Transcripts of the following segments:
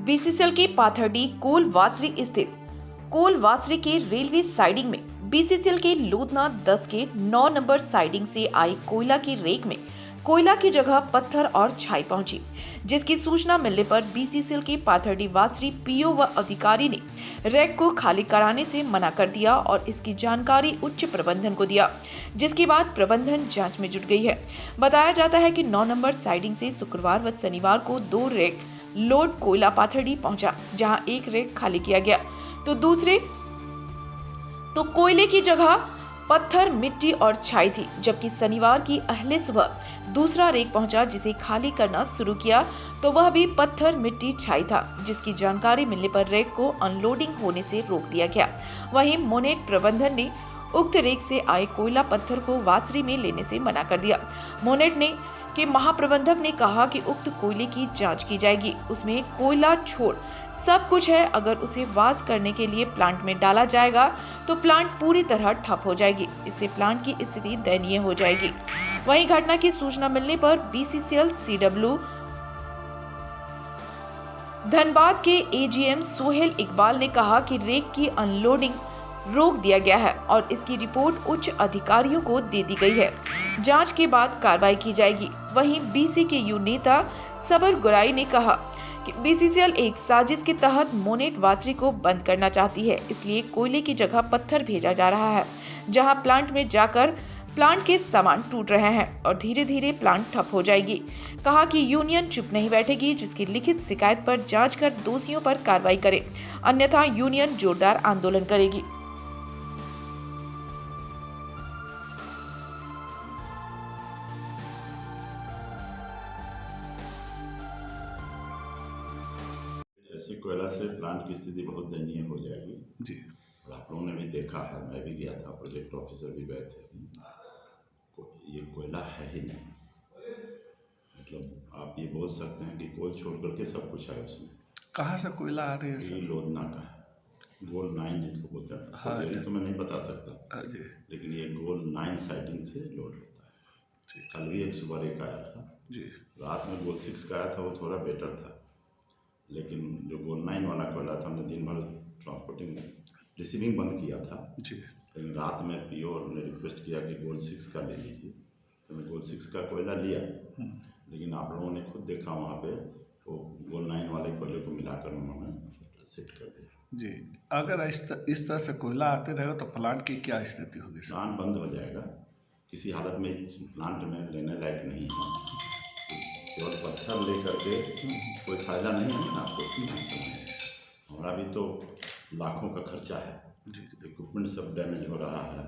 BCCL के पाथरडी कोल वासरी स्थित कोल वासरी के रेलवे साइडिंग में बीसीसीएल के लूधना 10 के 9 नंबर साइडिंग से आई कोयला की रेक में कोयला की जगह पत्थर और छाई पहुंची, जिसकी सूचना मिलने पर बीसीसीएल के पाथरडी वासरी पीओ व अधिकारी ने रैक को खाली कराने से मना कर दिया और इसकी जानकारी उच्च प्रबंधन को दिया, जिसके बाद प्रबंधन जांच में जुट गई है। बताया जाता है कि 9 नंबर साइडिंग से शुक्रवार व शनिवार को 2 रैक लोड कोयला पाथरडी पहुंचा, जहां एक रैक खाली किया गया तो कोयले की जगह पत्थर, मिट्टी और छाई थी, जबकि शनिवार की अहले सुबह दूसरा रेक पहुंचा जिसे खाली करना शुरू किया तो वह भी पत्थर, मिट्टी, छाई था, जिसकी जानकारी मिलने पर रेक को अनलोडिंग होने से रोक दिया गया। वहीं मोनेट प्रबंधन ने उक्त रेक से आए कोयला पत्थर को वासरी में लेने से मना कर दिया। मोनेट ने के महाप्रबंधक ने कहा कि उक्त कोयले की जांच की जाएगी, उसमें कोयला छोड़ सब कुछ है। अगर उसे वास करने के लिए प्लांट में डाला जाएगा तो प्लांट पूरी तरह ठप हो जाएगी, इससे प्लांट की स्थिति दयनीय हो जाएगी। वहीं घटना की सूचना मिलने पर बीसीसीएल सीडब्ल्यू धनबाद के एजीएम सोहेल इकबाल ने कहा कि रेक की अनलोडिंग रोक दिया गया है और इसकी रिपोर्ट उच्च अधिकारियों को दे दी गई है। जांच के बाद कार्रवाई की जाएगी। वहीं बीसीकेयू नेता सबर गुराई ने कहा कि बीसीसीएल एक साजिश के तहत मोनेट वासरी को बंद करना चाहती है, इसलिए कोयले की जगह पत्थर भेजा जा रहा है, जहां प्लांट में जाकर प्लांट के सामान टूट रहे हैं और धीरे धीरे प्लांट ठप हो जाएगी। कहा कि यूनियन चुप नहीं बैठेगी, जिसकी लिखित शिकायत पर जांच कर दोषियों पर कार्रवाई करे, अन्यथा यूनियन जोरदार आंदोलन करेगी। ऐसे कोयला से प्लांट की स्थिति बहुत दयनीय हो जाएगी जी। और आप लोगों ने भी देखा है, मैं भी गया था, प्रोजेक्ट ऑफिसर भी गए थे। ये कोयला है ही नहीं, मतलब आप ये बोल सकते हैं कि कोल छोड़ करके सब कुछ है उसमें। कहाँ से कोयला आ रही है ये सर? लोधना का है, गोल 9 जिसको बोलते हैं। हाँ ये तो मैं नहीं बता सकता जी। लेकिन ये गोल 9 साइडिंग से लोड होता है। कल भी एक सुबह एक आया था जी। रात में गोल 6 का आया था, वो थोड़ा बेटर था, लेकिन जो गोल 9 वाला कोयला था हमने दिन भर ट्रांसपोर्टिंग रिसीविंग बंद किया था जी। लेकिन रात में पीओ ने रिक्वेस्ट किया कि गोल 6 का ले लीजिए, तो मैं गोल 6 का कोयला लिया। लेकिन आप लोगों ने खुद देखा वहाँ पे वो गोल 9 वाले कोयले को मिलाकर उन्होंने सेट कर दिया जी। अगर इस तरह से कोयला आते रहेगा तो प्लांट की क्या स्थिति होगी सर? प्लांट बंद हो जाएगा, किसी हालत में प्लांट में लेने लायक नहीं है। केवल पत्थर ले करके कोई फायदा नहीं है ना आपको। हमारा भी तो लाखों का खर्चा है, इक्विपमेंट सब डैमेज हो रहा है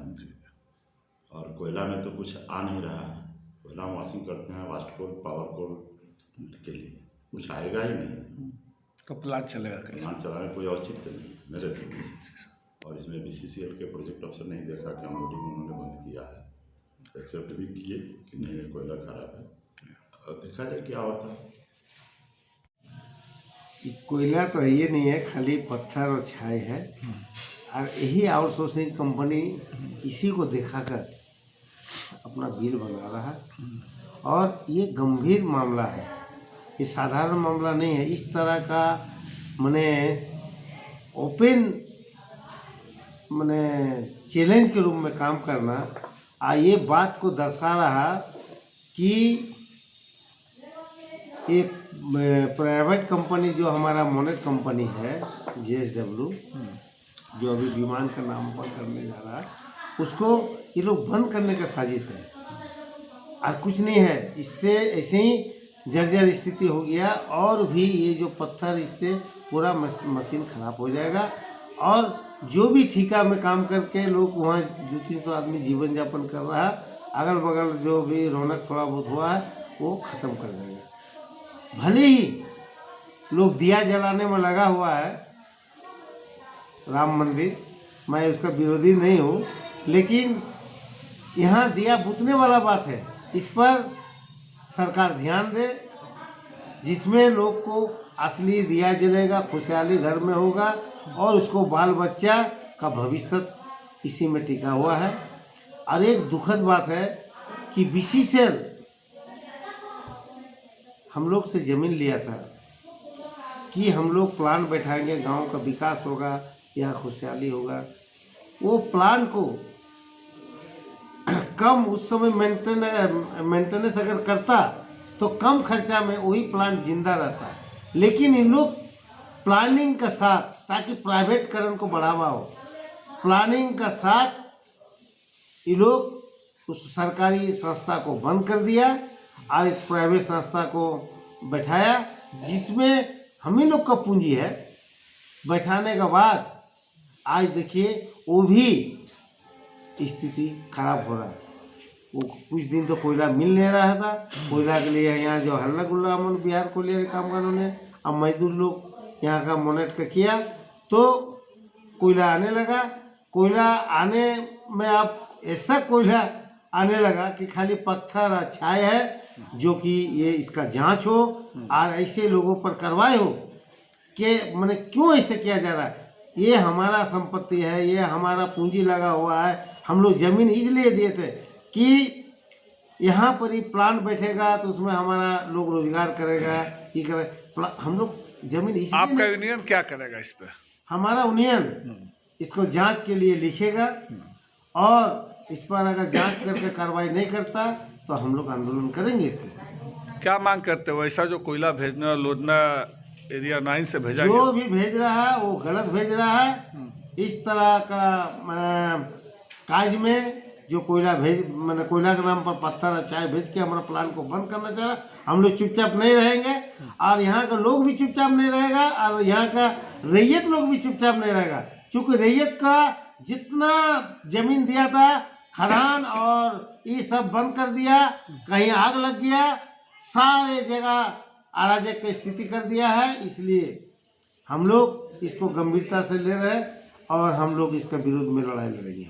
और कोयला में तो कुछ आ नहीं रहा है। कोयला वॉशिंग करते हैं वास्ट कोल, पावर कोल के लिए, कुछ आएगा ही नहीं तो प्लांट चलेगा कैसे? प्लांट चलाने कोई औचित्य नहीं मेरे से। और इसमें बीसीसीएल के प्रोजेक्ट अफसर नहीं देखा कि अनलोडिंग उन्होंने बंद किया है, एक्सेप्ट भी किए कि नहीं ये कोयला खराब है, और देखा जाए क्या होता है। कोयला तो ये नहीं है, खाली पत्थर और छाई है और यही आउटसोर्सिंग कंपनी इसी को दिखाकर अपना बिल बना रहा है। और ये गंभीर मामला है, ये साधारण मामला नहीं है। इस तरह का माने ओपन माने चैलेंज के रूप में काम करना ये बात को दर्शा रहा कि एक प्राइवेट कंपनी जो हमारा मोनेट कंपनी है JSW, जो अभी विमान का नाम पर करने जा रहा है, उसको ये लोग बंद करने का साजिश है और कुछ नहीं है। इससे ऐसे ही जर्जर स्थिति हो गया और भी ये जो पत्थर, इससे पूरा मशीन खराब हो जाएगा और जो भी ठेका में काम करके लोग वहाँ 200-300 आदमी जीवन यापन कर रहा है, अगल बगल जो भी रौनक थोड़ा बहुत हुआ है वो ख़त्म कर देगा। भले ही लोग दिया जलाने में लगा हुआ है राम मंदिर, मैं उसका विरोधी नहीं हूँ, लेकिन यहाँ दिया बुतने वाला बात है, इस पर सरकार ध्यान दे, जिसमें लोग को असली दिया जलेगा, खुशहाली घर में होगा और उसको बाल बच्चा का भविष्य इसी में टिका हुआ है। और एक दुखद बात है कि बीसीसीएल हम लोग से ज़मीन लिया था कि हम लोग प्लान बैठाएंगे, गांव का विकास होगा, यहाँ खुशहाली होगा, वो प्लान को कम उस समय मेंटेनेंस अगर करता तो कम खर्चा में वही प्लांट जिंदा रहता है। लेकिन इन लोग प्लानिंग का साथ, ताकि प्राइवेटकरण को बढ़ावा हो, प्लानिंग का साथ ये लोग उस सरकारी संस्था को बंद कर दिया और एक प्राइवेट संस्था को बैठाया, जिसमें हम ही लोग का पूंजी है। बैठाने के बाद आज देखिए वो भी स्थिति खराब हो रहा है। वो कुछ दिन तो कोयला मिल नहीं रहा था, कोयला के लिए यहाँ जो हल्ला गुल्ला अमन बिहार को ले कामगारों ने, अब मजदूर लोग यहाँ का मोनेट का किया तो कोयला आने लगा। कोयला आने में अब ऐसा कोयला आने लगा कि खाली पत्थर और छाए है, जो कि ये इसका जांच हो और ऐसे लोगों पर कार्रवाई हो कि मैंने क्यों ऐसे किया जा रहा है। ये हमारा संपत्ति है, ये हमारा पूंजी लगा हुआ है। हम लोग ज़मीन इसलिए दिए थे कि यहाँ पर ही प्लांट बैठेगा तो उसमें हमारा लोग रोजगार करेगा, ये करे। हम लोग ज़मीन इसलिए, आपका यूनियन क्या करेगा इस पे? हमारा यूनियन इसको जांच के लिए लिखेगा और इस पर अगर जांच करके कार्रवाई नहीं करता तो हम लोग आंदोलन करेंगे। इसको क्या मांग करते हो? ऐसा जो कोयला भेजना लोधना एरिया 9 से भेजा जो भी भेज रहा है वो गलत भेज रहा है। इस तरह का काज में जो कोयला मैंने कोयला के नाम पर पत्थर और चाय भेज के हमारा प्लान को बंद करना चाह रहा। हम लोग चुपचाप नहीं रहेंगे और यहाँ का लोग भी चुपचाप नहीं रहेगा और यहाँ का रैयत लोग भी चुपचाप नहीं रहेगा। चूँकि रैयत का जितना जमीन दिया था, खदान और ये सब बंद कर दिया, कहीं आग लग गया, सारे जगह अराजक की स्थिति कर दिया है। इसलिए हम लोग इसको गंभीरता से ले रहे हैं और हम लोग इसका विरोध में लड़ाई लड़ेंगे।